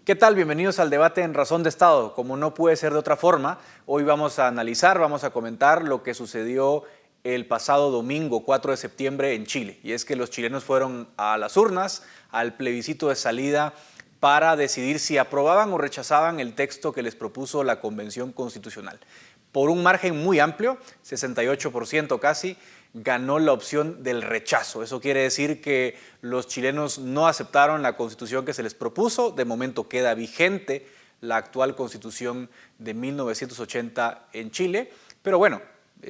¿Qué tal? Bienvenidos al debate en Razón de Estado. Como no puede ser de otra forma, hoy vamos a analizar, vamos a comentar lo que sucedió el pasado domingo 4 de septiembre en Chile. Y es que los chilenos fueron a las urnas, al plebiscito de salida, para decidir si aprobaban o rechazaban el texto que les propuso la Convención Constitucional. Por un margen muy amplio, 68% casi, ganó la opción del rechazo. Eso quiere decir que los chilenos no aceptaron la constitución que se les propuso. De momento queda vigente la actual constitución de 1980 en Chile, pero bueno,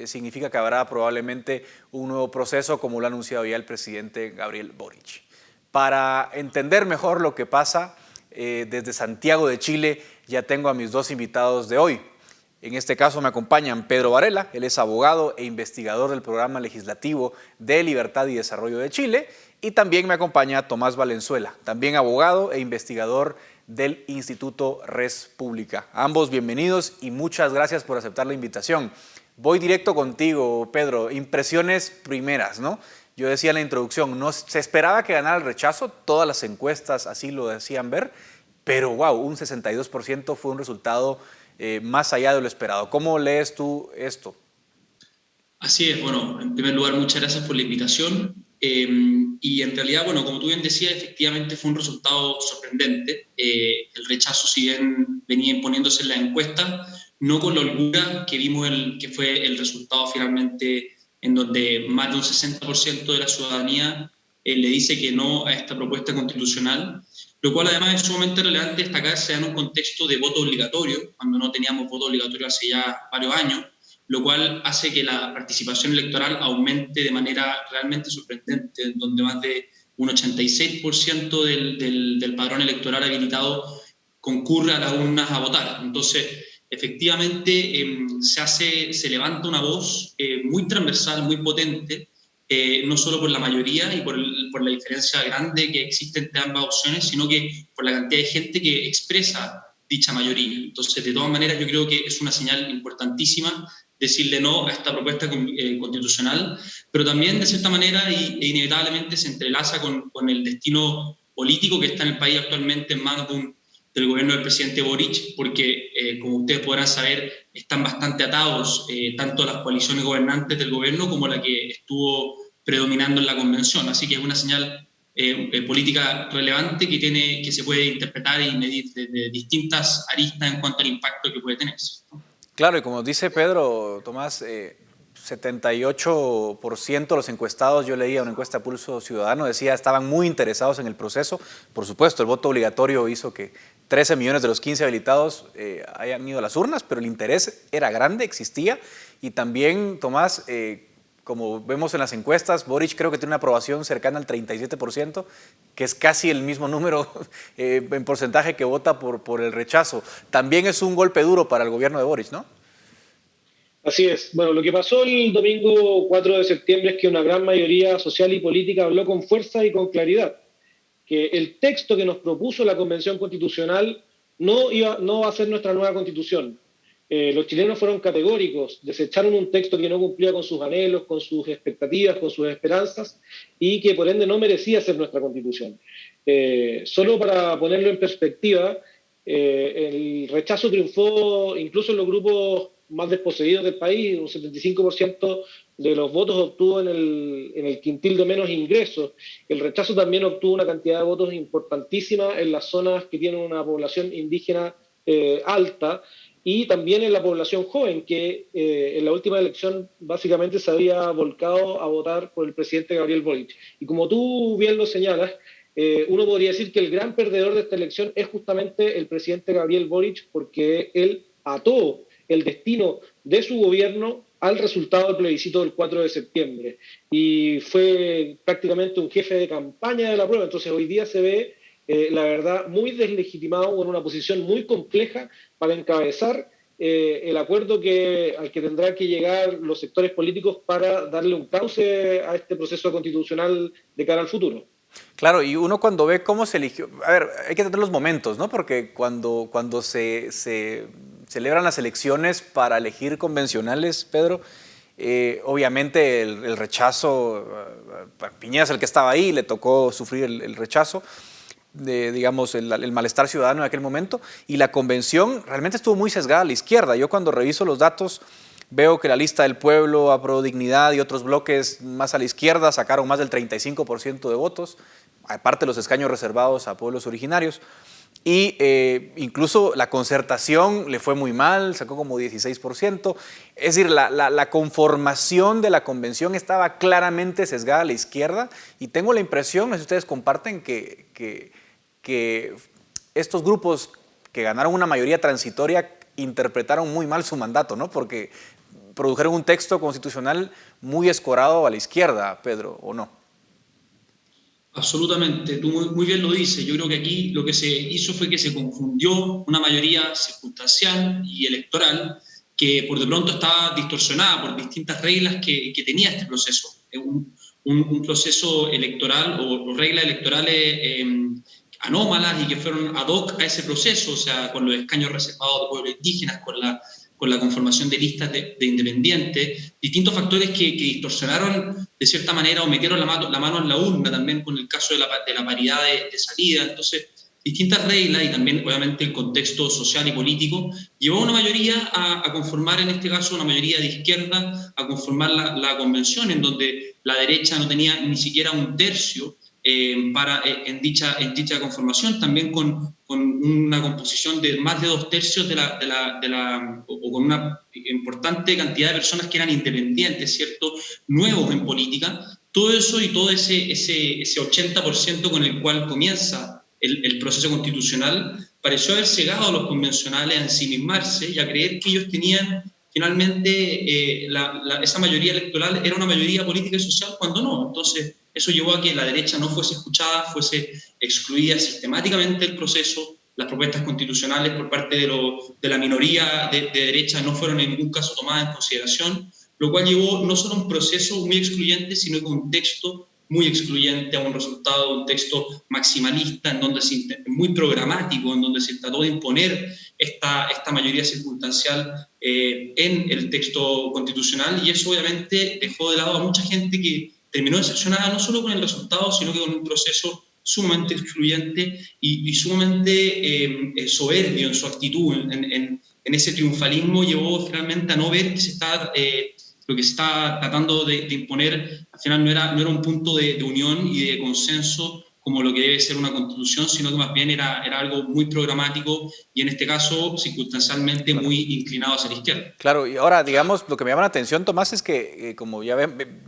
significa que habrá probablemente un nuevo proceso, como lo ha anunciado ya el presidente Gabriel Boric. Para entender mejor lo que pasa, desde Santiago de Chile ya tengo a mis dos invitados de hoy. En este caso me acompañan Pedro Varela, él es abogado e investigador del Programa Legislativo de Libertad y Desarrollo de Chile, y también me acompaña Tomás Valenzuela, también abogado e investigador del Instituto Res Pública. Ambos bienvenidos y muchas gracias por aceptar la invitación. Voy directo contigo, Pedro. Impresiones primeras, ¿no? Yo decía en la introducción, no se esperaba que ganara el rechazo, todas las encuestas así lo decían ver, pero wow, un 62% fue un resultado más allá de lo esperado. ¿Cómo lees tú esto? Así es, bueno, en primer lugar, muchas gracias por la invitación. Y en realidad, bueno, como tú bien decías, efectivamente fue un resultado sorprendente. El rechazo, si bien venía imponiéndose en la encuesta, no con la holgura que vimos que fue el resultado finalmente, en donde más de un 60% de la ciudadanía le dice que no a esta propuesta constitucional, lo cual además es sumamente relevante destacarse en un contexto de voto obligatorio, cuando no teníamos voto obligatorio hace ya varios años, lo cual hace que la participación electoral aumente de manera realmente sorprendente, donde más de un 86% del padrón electoral habilitado concurre a las urnas a votar. Entonces, efectivamente, se levanta una voz muy transversal, muy potente, no solo por la mayoría y por la diferencia grande que existe entre ambas opciones, sino que por la cantidad de gente que expresa dicha mayoría. Entonces, de todas maneras, yo creo que es una señal importantísima decirle no a esta propuesta constitucional, pero también de cierta manera e inevitablemente se entrelaza con el destino político que está en el país actualmente en manos del gobierno del presidente Boric, porque como ustedes podrán saber, están bastante atados tanto las coaliciones gobernantes del gobierno como la que estuvo predominando en la convención, así que es una señal política relevante que se puede interpretar y medir desde distintas aristas en cuanto al impacto que puede tener, ¿no? Claro, y como dice Pedro, Tomás, 78% de los encuestados, yo leía una encuesta Pulso Ciudadano, decía estaban muy interesados en el proceso. Por supuesto, el voto obligatorio hizo que 13 millones de los 15 habilitados hayan ido a las urnas, pero el interés era grande, existía. Y también, Tomás, como vemos en las encuestas, Boric creo que tiene una aprobación cercana al 37%, que es casi el mismo número en porcentaje que vota por el rechazo. También es un golpe duro para el gobierno de Boric, ¿no? Así es. Bueno, lo que pasó el domingo 4 de septiembre es que una gran mayoría social y política habló con fuerza y con claridad que el texto que nos propuso la Convención Constitucional no va a ser nuestra nueva Constitución. Los chilenos fueron categóricos, desecharon un texto que no cumplía con sus anhelos, con sus expectativas, con sus esperanzas y que por ende no merecía ser nuestra Constitución. Solo para ponerlo en perspectiva, el rechazo triunfó incluso en los grupos más desposeídos del país, un 75% de los votos obtuvo en el quintil de menos ingresos. El rechazo también obtuvo una cantidad de votos importantísima en las zonas que tienen una población indígena alta y también en la población joven, que en la última elección básicamente se había volcado a votar por el presidente Gabriel Boric. Y como tú bien lo señalas, uno podría decir que el gran perdedor de esta elección es justamente el presidente Gabriel Boric, porque él ató el destino de su gobierno al resultado del plebiscito del 4 de septiembre. Y fue prácticamente un jefe de campaña de la prueba. Entonces hoy día se ve, la verdad, muy deslegitimado, en una posición muy compleja para encabezar el acuerdo al que tendrán que llegar los sectores políticos para darle un cauce a este proceso constitucional de cara al futuro. Claro, y uno cuando ve cómo se eligió, a ver, hay que tener los momentos, ¿no? Porque cuando se celebran las elecciones para elegir convencionales, Pedro, obviamente el rechazo, Piñera es el que estaba ahí, le tocó sufrir el rechazo, digamos, el malestar ciudadano en aquel momento, y la convención realmente estuvo muy sesgada a la izquierda. Yo cuando reviso los datos veo que la lista del pueblo, Apro Dignidad y otros bloques más a la izquierda sacaron más del 35% de votos, aparte de los escaños reservados a pueblos originarios. Y incluso la Concertación le fue muy mal, sacó como 16%. Es decir, la conformación de la convención estaba claramente sesgada a la izquierda, y tengo la impresión, no sé si ustedes comparten, que estos grupos que ganaron una mayoría transitoria interpretaron muy mal su mandato, ¿no? Porque produjeron un texto constitucional muy escorado a la izquierda, Pedro, ¿o no? Absolutamente, tú muy bien lo dices. Yo creo que aquí lo que se hizo fue que se confundió una mayoría circunstancial y electoral que por de pronto estaba distorsionada por distintas reglas que tenía este proceso. Un proceso electoral o reglas electorales anómalas y que fueron ad hoc a ese proceso, o sea, con los escaños reservados de pueblos indígenas, con la conformación de listas de independientes, distintos factores que distorsionaron de cierta manera o metieron la mano en la urna, también con el caso de la paridad de salida. Entonces, distintas reglas y también obviamente el contexto social y político llevó a una mayoría a conformar, en este caso una mayoría de izquierda, a conformar la convención, en donde la derecha no tenía ni siquiera un tercio en dicha conformación, también con una composición de más de 2/3 o con una importante cantidad de personas que eran independientes, ¿cierto?, nuevos en política. Todo eso y todo ese 80% con el cual comienza el proceso constitucional pareció haber cegado a los convencionales a ensimismarse y a creer que ellos tenían finalmente esa mayoría electoral era una mayoría política y social, cuando no. Entonces eso llevó a que la derecha no fuese escuchada, fuese excluida sistemáticamente del proceso. Las propuestas constitucionales por parte de la minoría de derecha no fueron en ningún caso tomadas en consideración, lo cual llevó no solo a un proceso muy excluyente, sino que a un texto muy excluyente, a un resultado, un texto maximalista, muy programático, en donde se trató de imponer esta mayoría circunstancial en el texto constitucional, y eso obviamente dejó de lado a mucha gente que terminó decepcionada no solo con el resultado, sino que con un proceso sumamente excluyente y sumamente soberbio en su actitud, en ese triunfalismo. Llevó finalmente a no ver que lo que se está tratando de imponer al final no era un punto de unión y de consenso como lo que debe ser una constitución, sino que más bien era algo muy programático y en este caso circunstancialmente muy inclinado hacia la izquierda. Claro, y ahora digamos, lo que me llama la atención, Tomás, es que como ya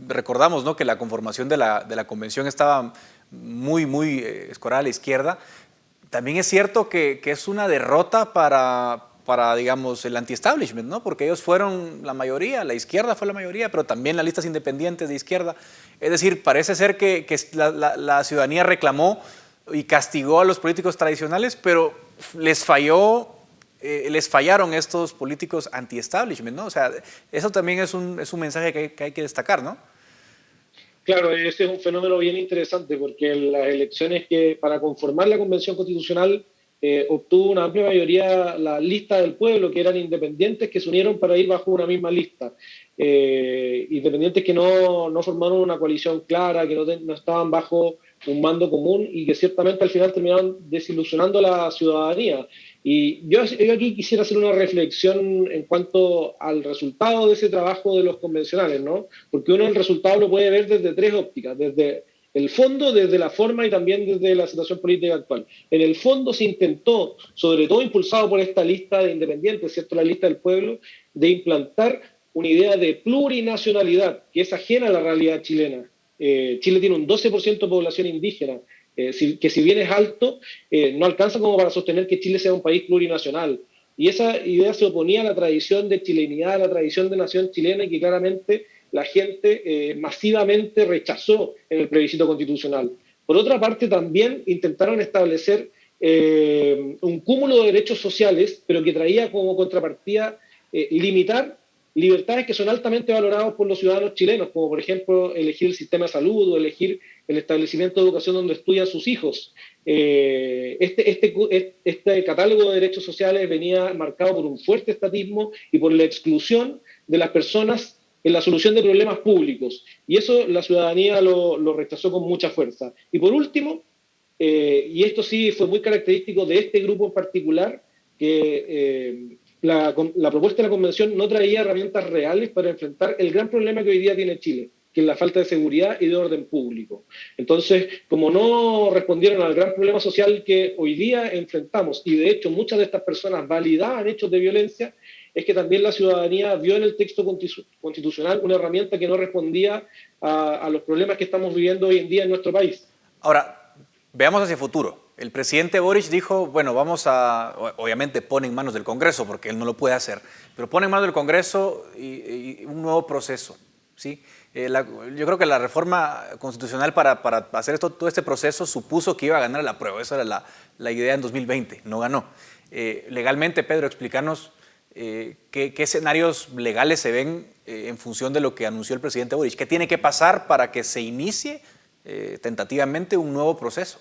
recordamos, ¿no?, que la conformación de la convención estaba muy escorada a la izquierda. También es cierto que es una derrota para digamos, el anti-establishment, ¿no? Porque ellos fueron la mayoría, la izquierda fue la mayoría, pero también las listas independientes de izquierda. Es decir, parece ser que la ciudadanía reclamó y castigó a los políticos tradicionales, pero les fallaron estos políticos anti-establishment, ¿no? O sea, eso también es un mensaje que hay que destacar, ¿no? Claro, ese es un fenómeno bien interesante porque en las elecciones que para conformar la Convención Constitucional obtuvo una amplia mayoría la lista del pueblo, que eran independientes que se unieron para ir bajo una misma lista. Independientes que no formaron una coalición clara, que no estaban bajo un mando común y que ciertamente al final terminaron desilusionando a la ciudadanía. Y yo aquí quisiera hacer una reflexión en cuanto al resultado de ese trabajo de los convencionales, ¿no? Porque uno el resultado lo puede ver desde tres ópticas, desde el fondo, desde la forma y también desde la situación política actual. En el fondo se intentó, sobre todo impulsado por esta lista de independientes, ¿cierto?, la lista del pueblo, de implantar una idea de plurinacionalidad que es ajena a la realidad chilena. Chile tiene un 12% de población indígena, que si bien es alto, no alcanza como para sostener que Chile sea un país plurinacional. Y esa idea se oponía a la tradición de chilenidad, a la tradición de nación chilena, y que claramente la gente masivamente rechazó en el plebiscito constitucional. Por otra parte, también intentaron establecer un cúmulo de derechos sociales, pero que traía como contrapartida limitar libertades que son altamente valoradas por los ciudadanos chilenos, como por ejemplo elegir el sistema de salud o elegir el establecimiento de educación donde estudian sus hijos. Este catálogo de derechos sociales venía marcado por un fuerte estatismo y por la exclusión de las personas en la solución de problemas públicos. Y eso la ciudadanía lo rechazó con mucha fuerza. Y por último, y esto sí fue muy característico de este grupo en particular, que la propuesta de la convención no traía herramientas reales para enfrentar el gran problema que hoy día tiene Chile, que es la falta de seguridad y de orden público. Entonces, como no respondieron al gran problema social que hoy día enfrentamos, y de hecho muchas de estas personas validaban hechos de violencia, es que también la ciudadanía vio en el texto constitucional una herramienta que no respondía a los problemas que estamos viviendo hoy en día en nuestro país. Ahora, veamos hacia el futuro. El presidente Boric dijo, bueno, obviamente pone en manos del Congreso, porque él no lo puede hacer, pero pone en manos del Congreso y un nuevo proceso, ¿sí? Yo creo que la reforma constitucional para hacer todo este proceso supuso que iba a ganar el apruebo. Esa era la idea en 2020, no ganó. Legalmente, Pedro, explícanos qué escenarios legales se ven en función de lo que anunció el presidente Boric. ¿Qué tiene que pasar para que se inicie tentativamente un nuevo proceso?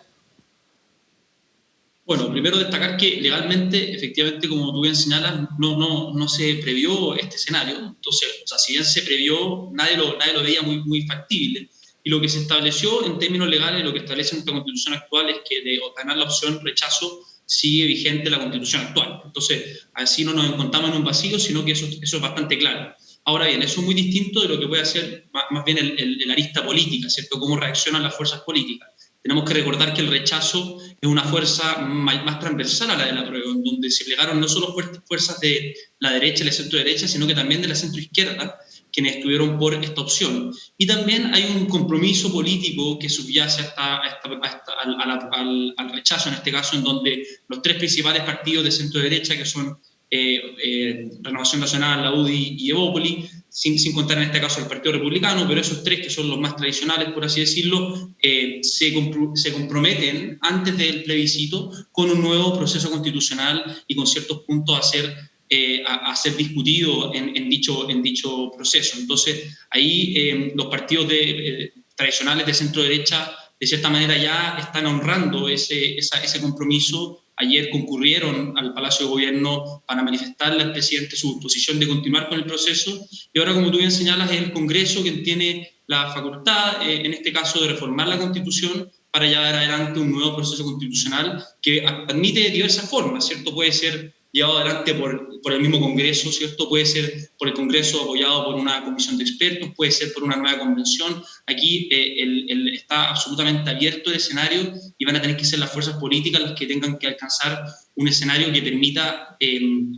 Bueno, primero destacar que legalmente, efectivamente, como tú bien señalas, no se previó este escenario. Entonces, o sea, si bien se previó, nadie lo veía muy factible. Y lo que se estableció en términos legales, lo que establece nuestra Constitución actual es que de ganar la opción rechazo sigue vigente la Constitución actual. Entonces, así no nos encontramos en un vacío, sino que eso es bastante claro. Ahora bien, eso es muy distinto de lo que puede hacer más bien el arista política, ¿cierto? Cómo reaccionan las fuerzas políticas. Tenemos que recordar que el rechazo es una fuerza más transversal a la del apruebo, en donde se plegaron no solo fuerzas de la derecha y la centro-derecha, sino que también de la centro-izquierda, quienes estuvieron por esta opción. Y también hay un compromiso político que subyace al rechazo, en este caso, en donde los tres principales partidos de centro-derecha, que son Renovación Nacional, la UDI y Evópoli, sin contar en este caso el Partido Republicano, pero esos tres que son los más tradicionales, por así decirlo, se comprometen antes del plebiscito con un nuevo proceso constitucional y con ciertos puntos a ser discutido en dicho proceso. Entonces, ahí los partidos tradicionales de centro-derecha, de cierta manera, ya están honrando ese compromiso. Ayer concurrieron al Palacio de Gobierno para manifestarle al presidente su disposición de continuar con el proceso, y ahora, como tú bien señalas, es el Congreso quien tiene la facultad, en este caso, de reformar la Constitución para llevar adelante un nuevo proceso constitucional que admite diversas formas, ¿cierto? Puede ser llevado adelante por el mismo Congreso, ¿cierto? Puede ser por el Congreso apoyado por una comisión de expertos, puede ser por una nueva convención. Aquí está absolutamente abierto el escenario y van a tener que ser las fuerzas políticas las que tengan que alcanzar un escenario que permita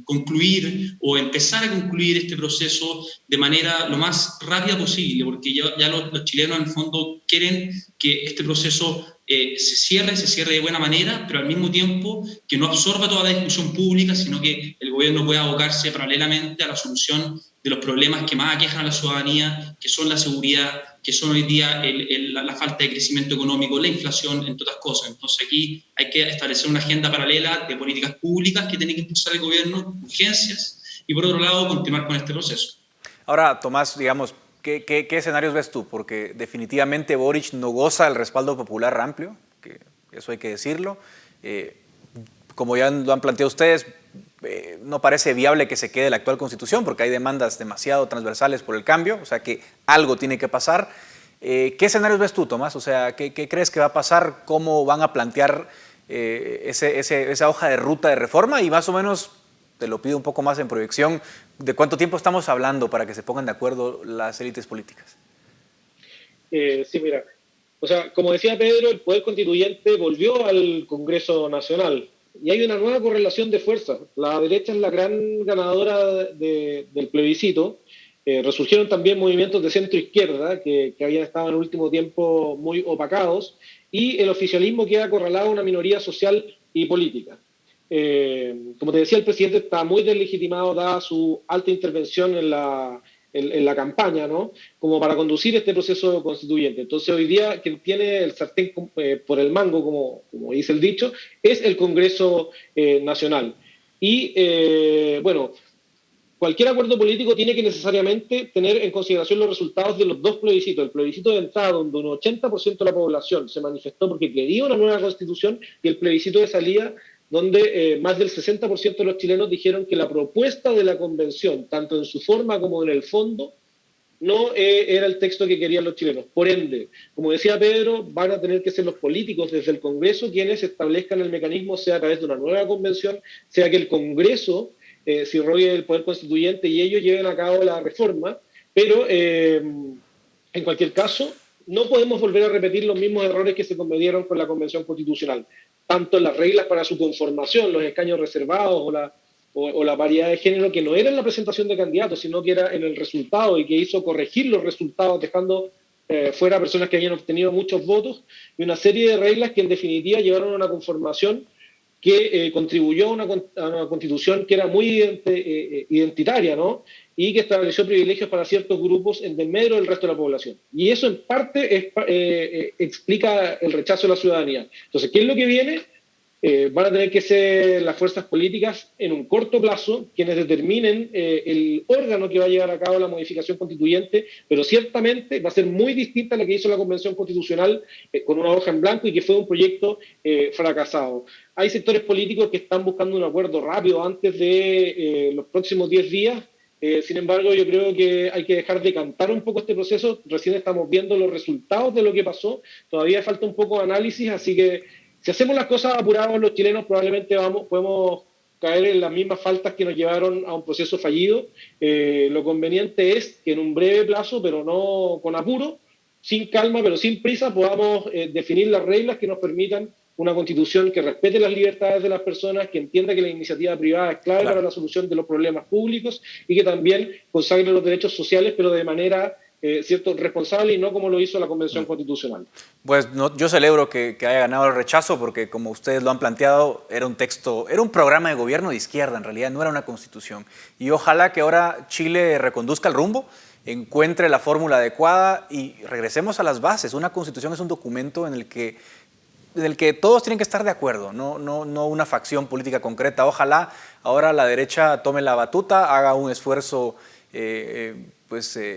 concluir o empezar a concluir este proceso de manera lo más rápida posible, porque ya los chilenos en el fondo quieren que este proceso se cierre de buena manera, pero al mismo tiempo que no absorba toda la discusión pública, sino que el gobierno pueda abocarse paralelamente a la solución de los problemas que más aquejan a la ciudadanía, que son la seguridad, que son hoy día la falta de crecimiento económico, la inflación, entre otras cosas. Entonces aquí hay que establecer una agenda paralela de políticas públicas que tiene que impulsar el gobierno, urgencias, y por otro lado continuar con este proceso. Ahora, Tomás, digamos, ¿qué escenarios ves tú? Porque definitivamente Boric no goza del respaldo popular amplio, que eso hay que decirlo. Como ya lo han planteado ustedes, no parece viable que se quede la actual Constitución porque hay demandas demasiado transversales por el cambio, o sea que algo tiene que pasar. ¿Qué escenarios ves tú, Tomás? O sea, ¿qué crees que va a pasar? ¿Cómo van a plantear esa hoja de ruta de reforma? Y más o menos, te lo pido un poco más en proyección, ¿de cuánto tiempo estamos hablando para que se pongan de acuerdo las élites políticas? Sí, mira, o sea, como decía Pedro, el Poder Constituyente volvió al Congreso Nacional y hay una nueva correlación de fuerzas. La derecha es la gran ganadora del plebiscito. Resurgieron también movimientos de centro-izquierda que habían estado en el último tiempo muy opacados, y el oficialismo queda acorralado a una minoría social y política. Como te decía, el presidente está muy deslegitimado dada su alta intervención en la campaña, ¿no? Como para conducir este proceso constituyente. Entonces, hoy día quien tiene el sartén por el mango, como dice el dicho, es el Congreso Nacional. Y, bueno, cualquier acuerdo político tiene que necesariamente tener en consideración los resultados de los dos plebiscitos. El plebiscito de entrada, donde un 80% de la población se manifestó porque quería una nueva constitución, y el plebiscito de salida, donde más del 60% de los chilenos dijeron que la propuesta de la convención, tanto en su forma como en el fondo, no era el texto que querían los chilenos. Por ende, como decía Pedro, van a tener que ser los políticos desde el Congreso quienes establezcan el mecanismo, sea a través de una nueva convención, sea que el Congreso si rogue el Poder Constituyente y ellos lleven a cabo la reforma, pero en cualquier caso, no podemos volver a repetir los mismos errores que se cometieron con la Convención Constitucional, tanto en las reglas para su conformación, los escaños reservados o la paridad de género, que no era en la presentación de candidatos, sino que era en el resultado y que hizo corregir los resultados, dejando fuera personas que habían obtenido muchos votos, y una serie de reglas que en definitiva llevaron a una conformación que contribuyó a una constitución que era muy identitaria, ¿no? Y que estableció privilegios para ciertos grupos en desmedro del resto de la población. Y eso en parte explica el rechazo de la ciudadanía. Entonces, ¿qué es lo que viene? Van a tener que ser las fuerzas políticas en un corto plazo quienes determinen el órgano que va a llevar a cabo la modificación constituyente, pero ciertamente va a ser muy distinta a la que hizo la Convención Constitucional con una hoja en blanco y que fue un proyecto fracasado. Hay sectores políticos que están buscando un acuerdo rápido antes de los próximos 10 días. Sin embargo, yo creo que hay que dejar de cantar un poco este proceso. Recién estamos viendo los resultados de lo que pasó. Todavía falta un poco de análisis, así que si hacemos las cosas apuradas los chilenos, probablemente podemos caer en las mismas faltas que nos llevaron a un proceso fallido. Lo conveniente es que en un breve plazo, pero no con apuro, sin calma, pero sin prisa, podamos definir las reglas que nos permitan una constitución que respete las libertades de las personas, que entienda que la iniciativa privada es clave para la solución de los problemas públicos y que también consagre los derechos sociales, pero de manera cierto, responsable y no como lo hizo la Convención Constitucional. Pues yo celebro que haya ganado el rechazo porque, como ustedes lo han planteado, era un texto, era un programa de gobierno de izquierda, en realidad no era una constitución. Y ojalá que ahora Chile reconduzca el rumbo, encuentre la fórmula adecuada y regresemos a las bases. Una constitución es un documento en el que todos tienen que estar de acuerdo, no una facción política concreta. Ojalá ahora la derecha tome la batuta, haga un esfuerzo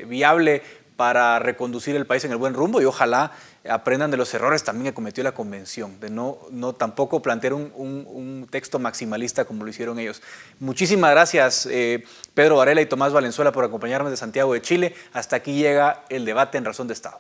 viable para reconducir el país en el buen rumbo y ojalá aprendan de los errores también que cometió la Convención, de no tampoco plantear un texto maximalista como lo hicieron ellos. Muchísimas gracias Pedro Varela y Tomás Valenzuela por acompañarme de Santiago de Chile. Hasta aquí llega el debate en Razón de Estado.